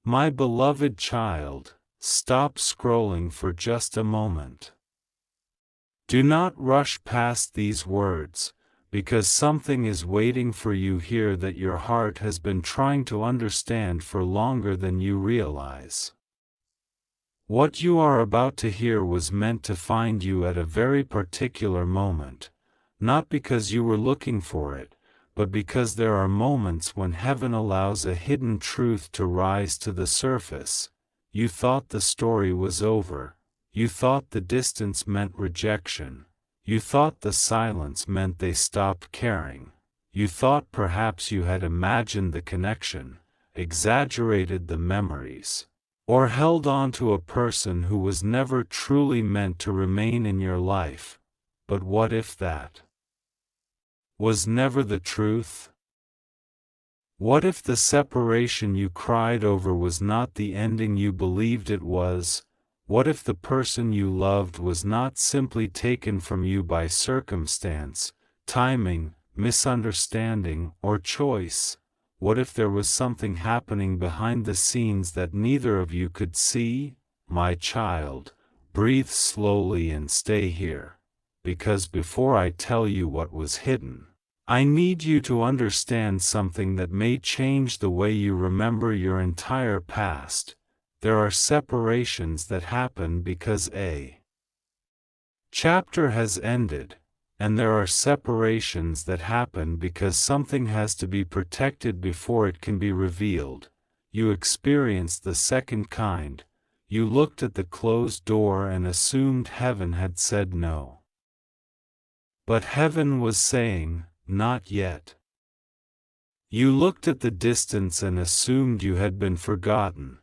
My beloved child, stop scrolling for just a moment. Do not rush past these words, because something is waiting for you here that your heart has been trying to understand for longer than you realize. What you are about to hear was meant to find you at a very particular moment, not because you were looking for it, but because there are moments when heaven allows a hidden truth to rise to the surface. You thought the story was over. You thought the distance meant rejection. You thought the silence meant they stopped caring. You thought perhaps you had imagined the connection, exaggerated the memories, or held on to a person who was never truly meant to remain in your life. But what if that was never the truth? What if the separation you cried over was not the ending you believed it was? What if the person you loved was not simply taken from you by circumstance, timing, misunderstanding, or choice? What if there was something happening behind the scenes that neither of you could see? My child, breathe slowly and stay here, because before I tell you what was hidden, I need you to understand something that may change the way you remember your entire past. There are separations that happen because a chapter has ended, and there are separations that happen because something has to be protected before it can be revealed. You experienced the second kind. You looked at the closed door and assumed heaven had said no. But heaven was saying, not yet. You looked at the distance and assumed you had been forgotten.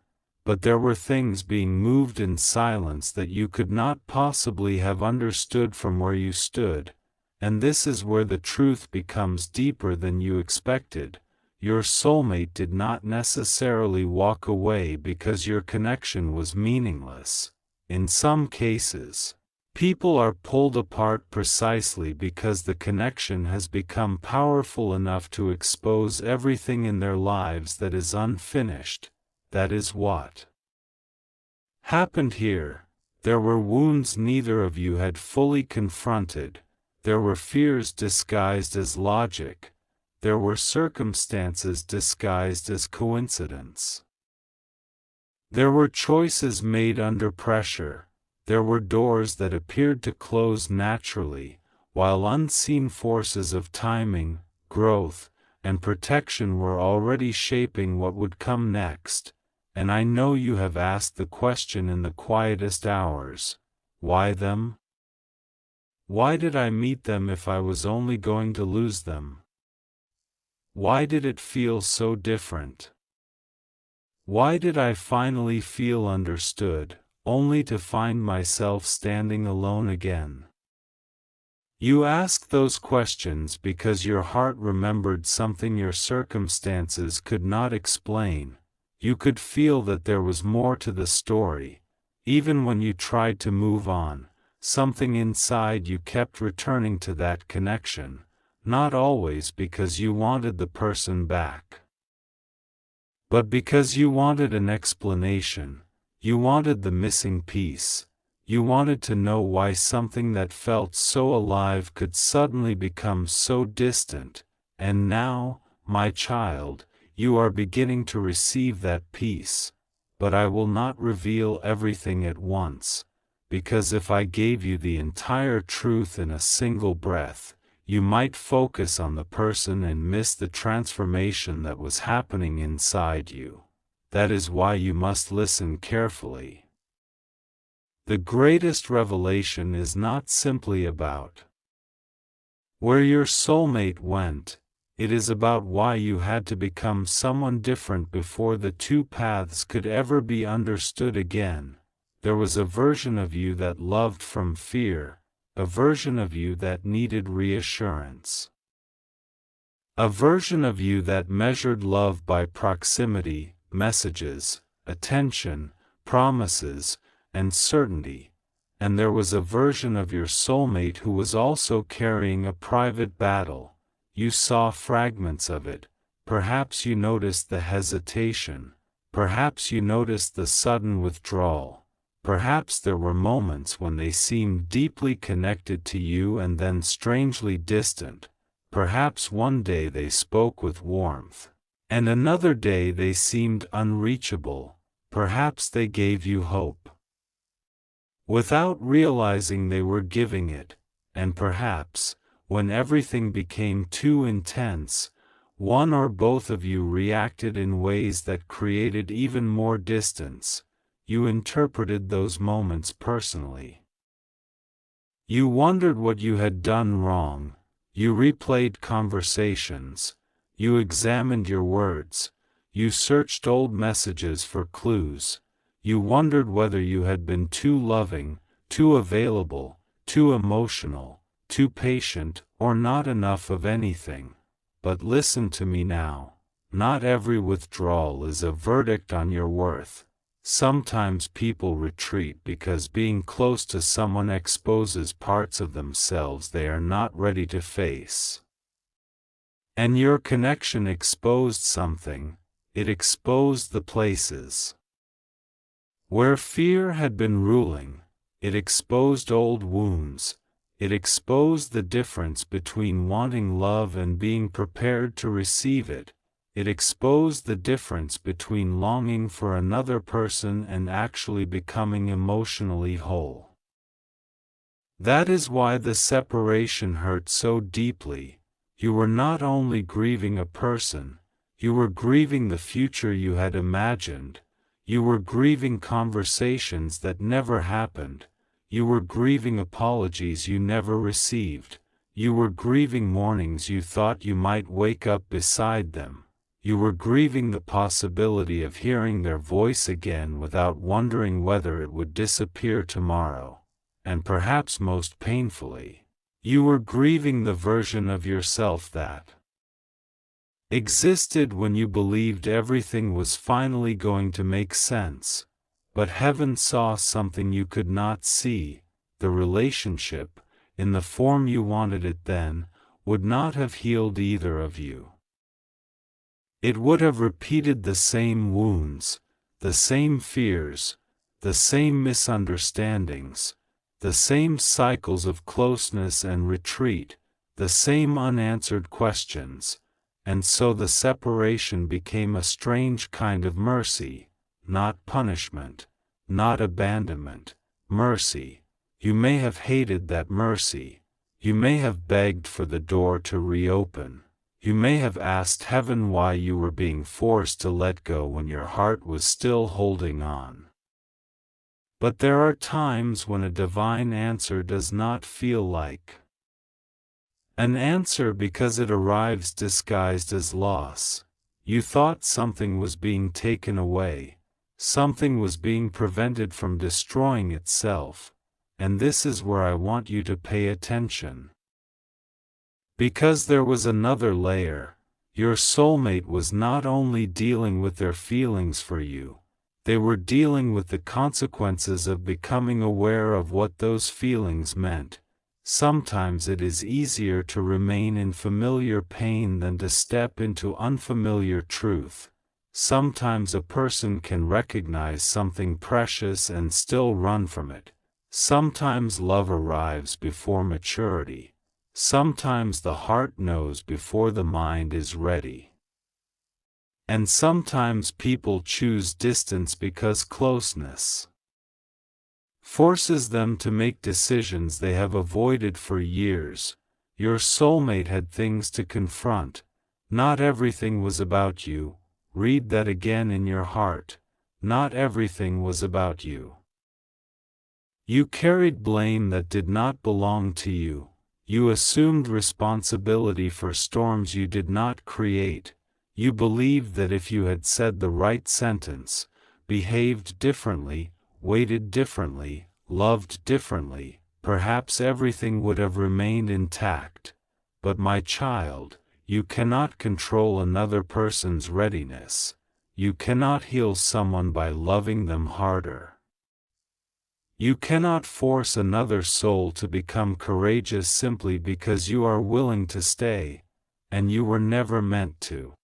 But there were things being moved in silence that you could not possibly have understood from where you stood, and this is where the truth becomes deeper than you expected. Your soulmate did not necessarily walk away because your connection was meaningless. In some cases, people are pulled apart precisely because the connection has become powerful enough to expose everything in their lives that is unfinished. That is what happened here. There were wounds neither of you had fully confronted. There were fears disguised as logic. There were circumstances disguised as coincidence. There were choices made under pressure. There were doors that appeared to close naturally, while unseen forces of timing, growth, and protection were already shaping what would come next. And I know you have asked the question in the quietest hours, why them? Why did I meet them if I was only going to lose them? Why did it feel so different? Why did I finally feel understood, only to find myself standing alone again? You ask those questions because your heart remembered something your circumstances could not explain. You could feel that there was more to the story. Even when you tried to move on, something inside you kept returning to that connection, not always because you wanted the person back, but because you wanted an explanation. You wanted the missing piece. You wanted to know why something that felt so alive could suddenly become so distant. And now, my child, you are beginning to receive that peace, but I will not reveal everything at once, because if I gave you the entire truth in a single breath, you might focus on the person and miss the transformation that was happening inside you. That is why you must listen carefully. The greatest revelation is not simply about where your soulmate went. It is about why you had to become someone different before the two paths could ever be understood again. There was a version of you that loved from fear, a version of you that needed reassurance, a version of you that measured love by proximity, messages, attention, promises, and certainty. And there was a version of your soulmate who was also carrying a private battle. You saw fragments of it. Perhaps you noticed the hesitation, Perhaps you noticed the sudden withdrawal. Perhaps there were moments when they seemed deeply connected to you and then strangely distant. Perhaps one day they spoke with warmth, and another day they seemed unreachable. Perhaps they gave you hope without realizing they were giving it, and perhaps, when everything became too intense, one or both of you reacted in ways that created even more distance. You interpreted those moments personally. You wondered what you had done wrong. You replayed conversations. You examined your words. You searched old messages for clues. You wondered whether you had been too loving, too available, too emotional, too patient, or not enough of anything. But listen to me now. Not every withdrawal is a verdict on your worth. Sometimes people retreat because being close to someone exposes parts of themselves they are not ready to face. And your connection exposed something. It exposed the places where fear had been ruling. It exposed old wounds. It exposed the difference between wanting love and being prepared to receive it. It exposed the difference between longing for another person and actually becoming emotionally whole. That is why the separation hurt so deeply. You were not only grieving a person, you were grieving the future you had imagined. You were grieving conversations that never happened. You were grieving apologies you never received. You were grieving mornings you thought you might wake up beside them. You were grieving the possibility of hearing their voice again without wondering whether it would disappear tomorrow. And perhaps most painfully, you were grieving the version of yourself that existed when you believed everything was finally going to make sense. But heaven saw something you could not see. The relationship, in the form you wanted it then, would not have healed either of you. It would have repeated the same wounds, the same fears, the same misunderstandings, the same cycles of closeness and retreat, the same unanswered questions, and so the separation became a strange kind of mercy, not punishment, not abandonment, mercy. You may have hated that mercy. You may have begged for the door to reopen. You may have asked heaven why you were being forced to let go when your heart was still holding on. But there are times when a divine answer does not feel like an answer because it arrives disguised as loss. You thought something was being taken away, something was being prevented from destroying itself, and this is where I want you to pay attention. Because there was another layer. Your soulmate was not only dealing with their feelings for you, they were dealing with the consequences of becoming aware of what those feelings meant. Sometimes it is easier to remain in familiar pain than to step into unfamiliar truth. Sometimes a person can recognize something precious and still run from it. Sometimes love arrives before maturity. Sometimes the heart knows before the mind is ready. And sometimes people choose distance because closeness forces them to make decisions they have avoided for years. Your soulmate had things to confront. Not everything was about you. Read that again in your heart. Not everything was about you. You carried blame that did not belong to you. You assumed responsibility for storms you did not create. You believed that if you had said the right sentence, behaved differently, waited differently, loved differently, perhaps everything would have remained intact. But my child, you cannot control another person's readiness. You cannot heal someone by loving them harder. You cannot force another soul to become courageous simply because you are willing to stay, and you were never meant to.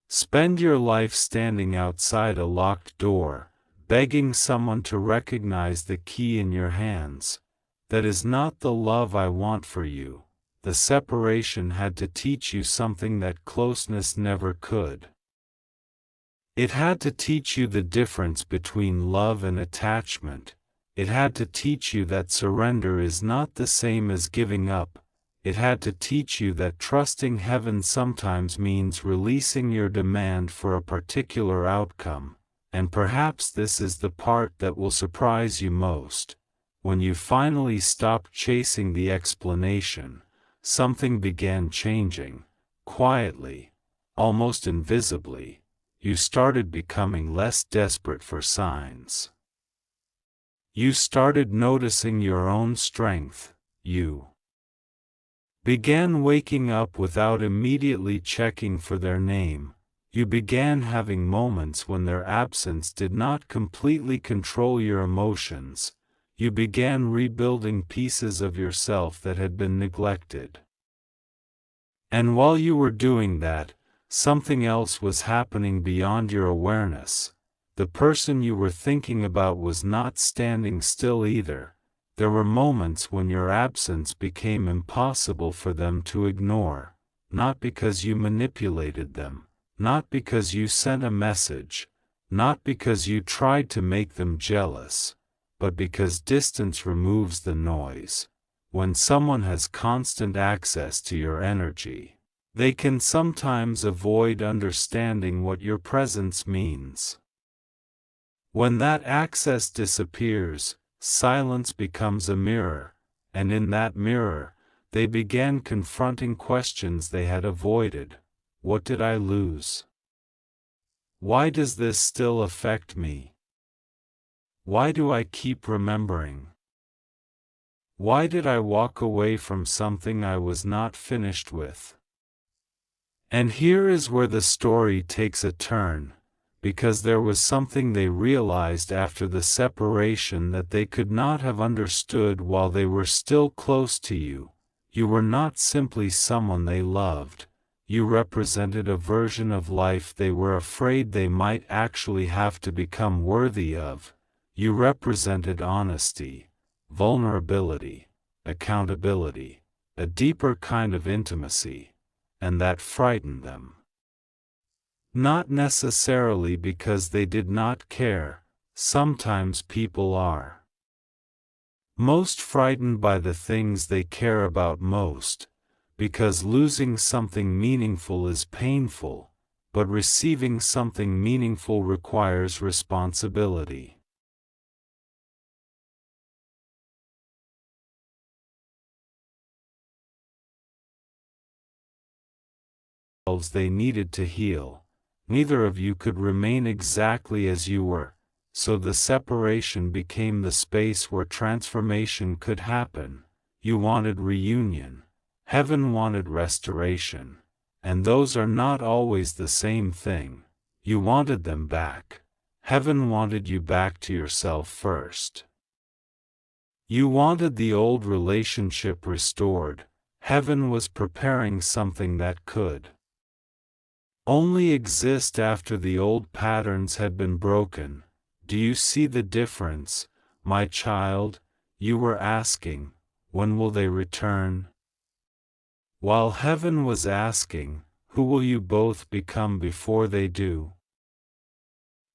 Spend your life standing outside a locked door, begging someone to recognize the key in your hands. That is not the love I want for you. The separation had to teach you something that closeness never could. It had to teach you the difference between love and attachment. It had to teach you that surrender is not the same as giving up. It had to teach you that trusting heaven sometimes means releasing your demand for a particular outcome. And perhaps this is the part that will surprise you most. When you finally stopped chasing the explanation, something began changing, quietly, almost invisibly. You started becoming less desperate for signs. You started noticing your own strength. You began waking up without immediately checking for their name. You began having moments when their absence did not completely control your emotions. You began rebuilding pieces of yourself that had been neglected. And while you were doing that, something else was happening beyond your awareness. The person you were thinking about was not standing still either. There were moments when your absence became impossible for them to ignore, not because you manipulated them, not because you sent a message, not because you tried to make them jealous, but because distance removes the noise. When someone has constant access to your energy, they can sometimes avoid understanding what your presence means. When that access disappears, silence becomes a mirror, and in that mirror, they began confronting questions they had avoided. What did I lose? Why does this still affect me? Why do I keep remembering? Why did I walk away from something I was not finished with? And here is where the story takes a turn, because there was something they realized after the separation that they could not have understood while they were still close to you. You were not simply someone they loved. You represented a version of life they were afraid they might actually have to become worthy of. You represented honesty, vulnerability, accountability, a deeper kind of intimacy, and that frightened them. Not necessarily because they did not care. Sometimes people are most frightened by the things they care about most, because losing something meaningful is painful, but receiving something meaningful requires responsibility. They needed to heal. Neither of you could remain exactly as you were, so the separation became the space where transformation could happen. You wanted reunion. Heaven wanted restoration. And those are not always the same thing. You wanted them back. Heaven wanted you back to yourself first. You wanted the old relationship restored. Heaven was preparing something that could only exist after the old patterns had been broken. Do you see the difference, my child? You were asking, when will they return? While heaven was asking, who will you both become before they do?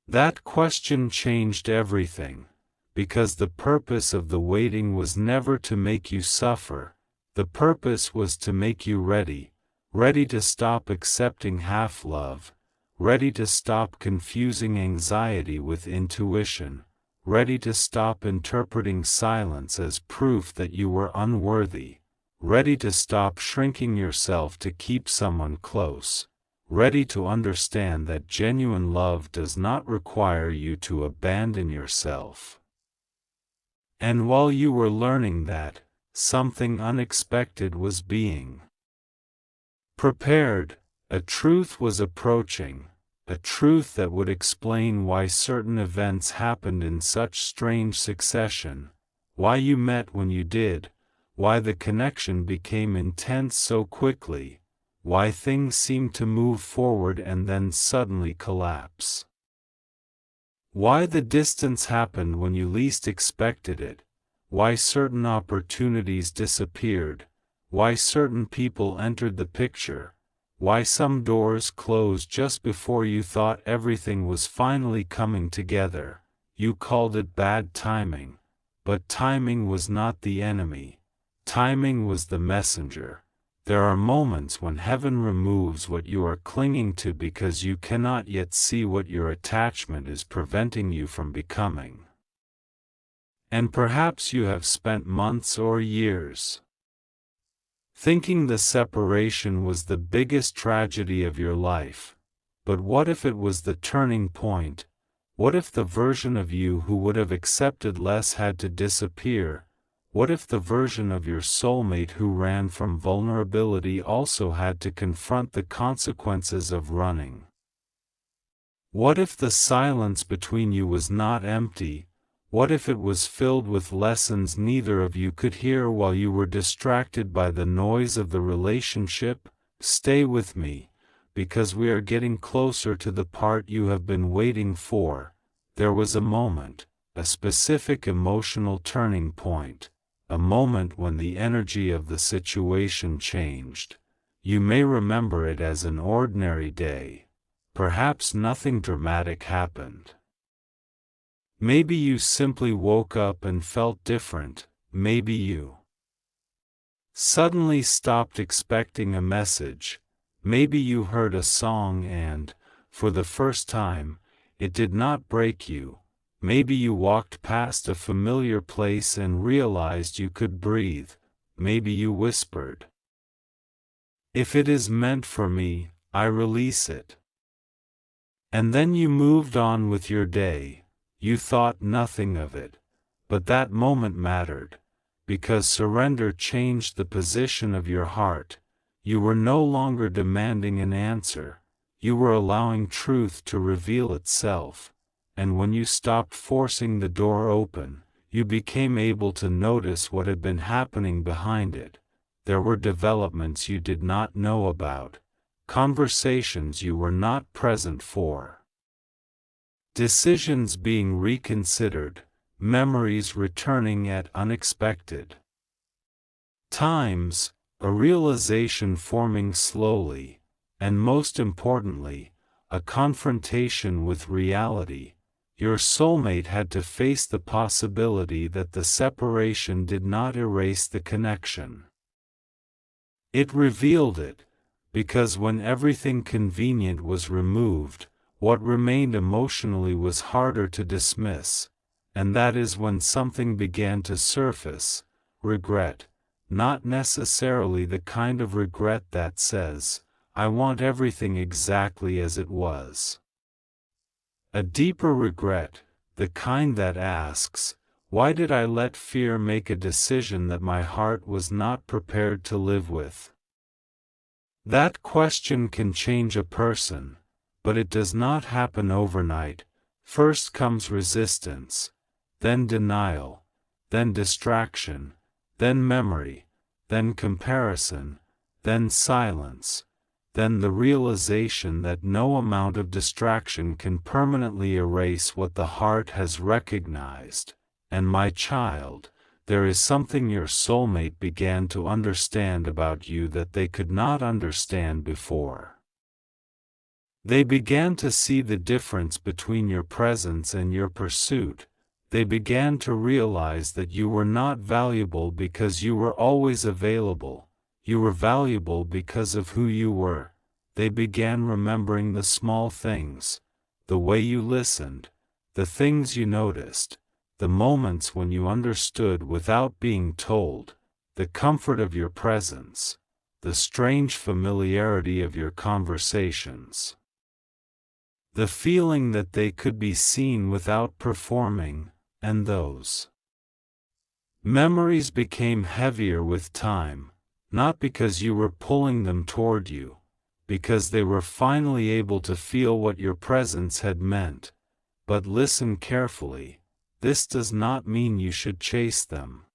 That question changed everything, because the purpose of the waiting was never to make you suffer. The purpose was to make you ready. Ready to stop accepting half-love, ready to stop confusing anxiety with intuition, ready to stop interpreting silence as proof that you were unworthy, ready to stop shrinking yourself to keep someone close, ready to understand that genuine love does not require you to abandon yourself. And while you were learning that, something unexpected was being prepared. A truth was approaching, a truth that would explain why certain events happened in such strange succession, why you met when you did, why the connection became intense so quickly, why things seem to move forward and then suddenly collapse. Why the distance happened when you least expected it, why certain opportunities disappeared, why certain people entered the picture, why some doors closed just before you thought everything was finally coming together. You called it bad timing, but timing was not the enemy. Timing was the messenger. There are moments when heaven removes what you are clinging to because you cannot yet see what your attachment is preventing you from becoming. And perhaps you have spent months or years thinking the separation was the biggest tragedy of your life. But what if it was the turning point? What if the version of you who would have accepted less had to disappear? What if the version of your soulmate who ran from vulnerability also had to confront the consequences of running? What if the silence between you was not empty? What if it was filled with lessons neither of you could hear while you were distracted by the noise of the relationship? Stay with me, because we are getting closer to the part you have been waiting for. There was a moment, a specific emotional turning point. A moment when the energy of the situation changed. You may remember it as an ordinary day. Perhaps nothing dramatic happened. Maybe you simply woke up and felt different. Maybe you suddenly stopped expecting a message. Maybe you heard a song and, for the first time, it did not break you. Maybe you walked past a familiar place and realized you could breathe. Maybe you whispered, "If it is meant for me, I release it." And then you moved on with your day. You thought nothing of it. But that moment mattered, because surrender changed the position of your heart. You were no longer demanding an answer. You were allowing truth to reveal itself. And when you stopped forcing the door open, you became able to notice what had been happening behind it. There were developments you did not know about, conversations you were not present for, decisions being reconsidered, memories returning at unexpected times, a realization forming slowly, and most importantly, a confrontation with reality. Your soulmate had to face the possibility that the separation did not erase the connection. It revealed it, because when everything convenient was removed, what remained emotionally was harder to dismiss, and that is when something began to surface: regret. Not necessarily the kind of regret that says, "I want everything exactly as it was." A deeper regret, the kind that asks, "Why did I let fear make a decision that my heart was not prepared to live with?" That question can change a person, but it does not happen overnight. First comes resistance, then denial, then distraction, then memory, then comparison, then silence, then the realization that no amount of distraction can permanently erase what the heart has recognized. And my child, there is something your soulmate began to understand about you that they could not understand before. They began to see the difference between your presence and your pursuit. They began to realize that you were not valuable because you were always available. You were valuable because of who you were. They began remembering the small things, the way you listened, the things you noticed, the moments when you understood without being told, the comfort of your presence, the strange familiarity of your conversations, the feeling that they could be seen without performing. And those memories became heavier with time, not because you were pulling them toward you, because they were finally able to feel what your presence had meant. But listen carefully, this does not mean you should chase them.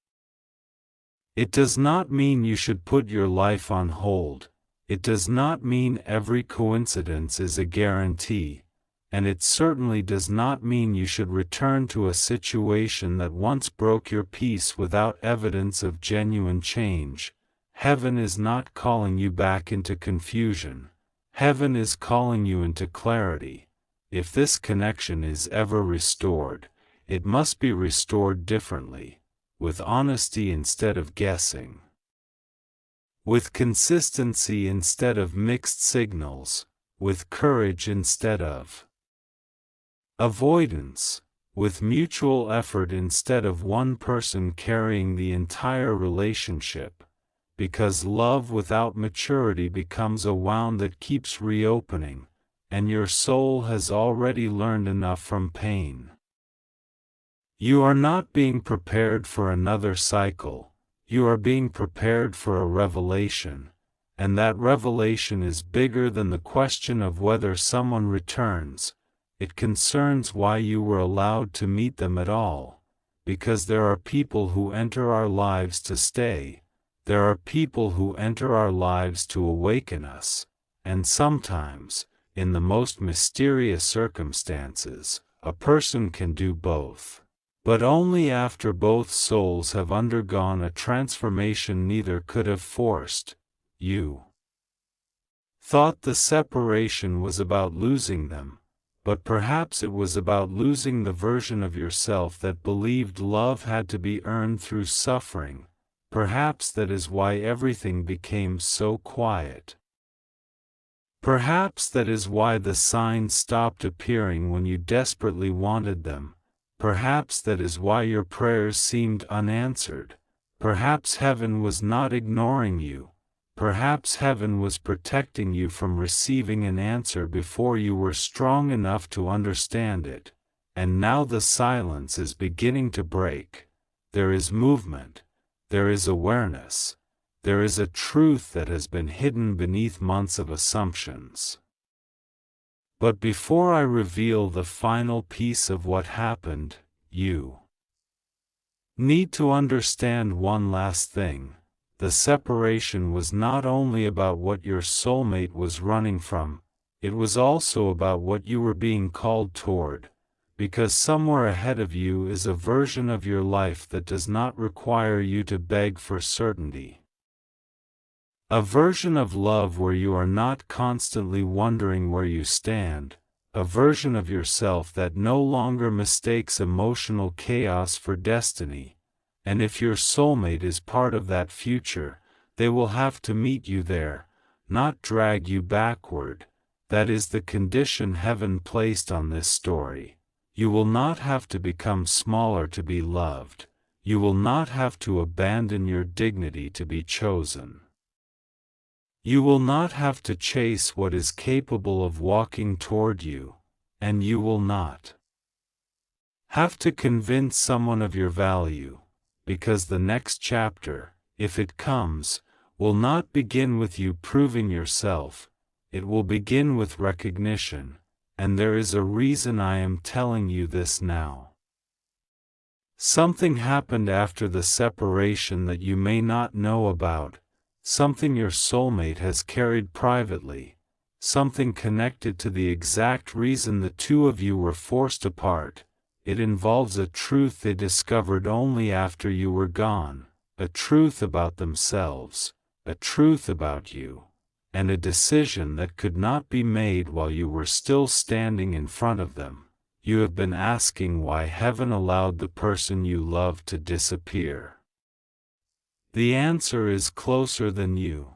It does not mean you should put your life on hold. It does not mean every coincidence is a guarantee, and it certainly does not mean you should return to a situation that once broke your peace without evidence of genuine change. Heaven is not calling you back into confusion. Heaven is calling you into clarity. If this connection is ever restored, it must be restored differently, with honesty instead of guessing, with consistency instead of mixed signals, with courage instead of avoidance, with mutual effort instead of one person carrying the entire relationship, because love without maturity becomes a wound that keeps reopening, and your soul has already learned enough from pain. You are not being prepared for another cycle, you are being prepared for a revelation, and that revelation is bigger than the question of whether someone returns. It concerns why you were allowed to meet them at all, because there are people who enter our lives to stay, there are people who enter our lives to awaken us, and sometimes, in the most mysterious circumstances, a person can do both. But only after both souls have undergone a transformation neither could have forced. You thought the separation was about losing them, but perhaps it was about losing the version of yourself that believed love had to be earned through suffering. Perhaps that is why everything became so quiet. Perhaps that is why the signs stopped appearing when you desperately wanted them. Perhaps that is why your prayers seemed unanswered. Perhaps heaven was not ignoring you. Perhaps heaven was protecting you from receiving an answer before you were strong enough to understand it. And now the silence is beginning to break. There is movement. There is awareness. There is a truth that has been hidden beneath months of assumptions. But before I reveal the final piece of what happened, you need to understand one last thing. The separation was not only about what your soulmate was running from, it was also about what you were being called toward, because somewhere ahead of you is a version of your life that does not require you to beg for certainty. A version of love where you are not constantly wondering where you stand, a version of yourself that no longer mistakes emotional chaos for destiny. And if your soulmate is part of that future, they will have to meet you there, not drag you backward. That is the condition heaven placed on this story. You will not have to become smaller to be loved. You will not have to abandon your dignity to be chosen. You will not have to chase what is capable of walking toward you, and you will not have to convince someone of your value. Because the next chapter, if it comes, will not begin with you proving yourself, it will begin with recognition, and there is a reason I am telling you this now. Something happened after the separation that you may not know about, something your soulmate has carried privately, something connected to the exact reason the two of you were forced apart. It involves a truth they discovered only after you were gone, a truth about themselves, a truth about you, and a decision that could not be made while you were still standing in front of them. You have been asking why heaven allowed the person you love to disappear. The answer is closer than you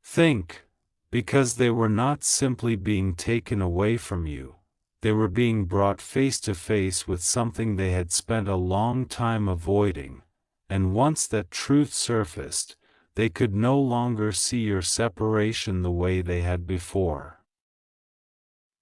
think, because they were not simply being taken away from you. They were being brought face to face with something they had spent a long time avoiding, and once that truth surfaced, they could no longer see your separation the way they had before.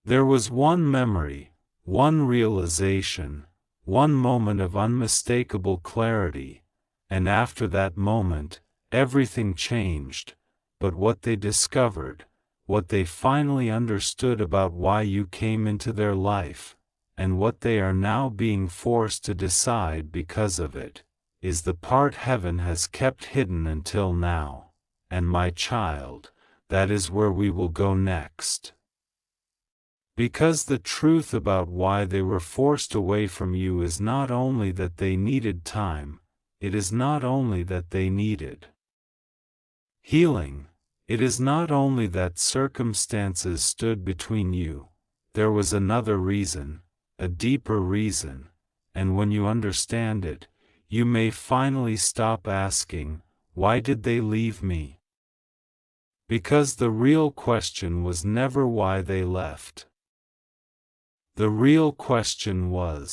There was one memory, one realization, one moment of unmistakable clarity, and after that moment, everything changed. But what they discovered, what they finally understood about why you came into their life, and what they are now being forced to decide because of it, is the part heaven has kept hidden until now. and my child, that is where we will go next. Because the truth about why they were forced away from you is not only that they needed time, it is not only that they needed healing, it is not only that circumstances stood between you, there was another reason, a deeper reason, and when you understand it, you may finally stop asking, "Why did they leave me?" Because the real question was never why they left. The real question was,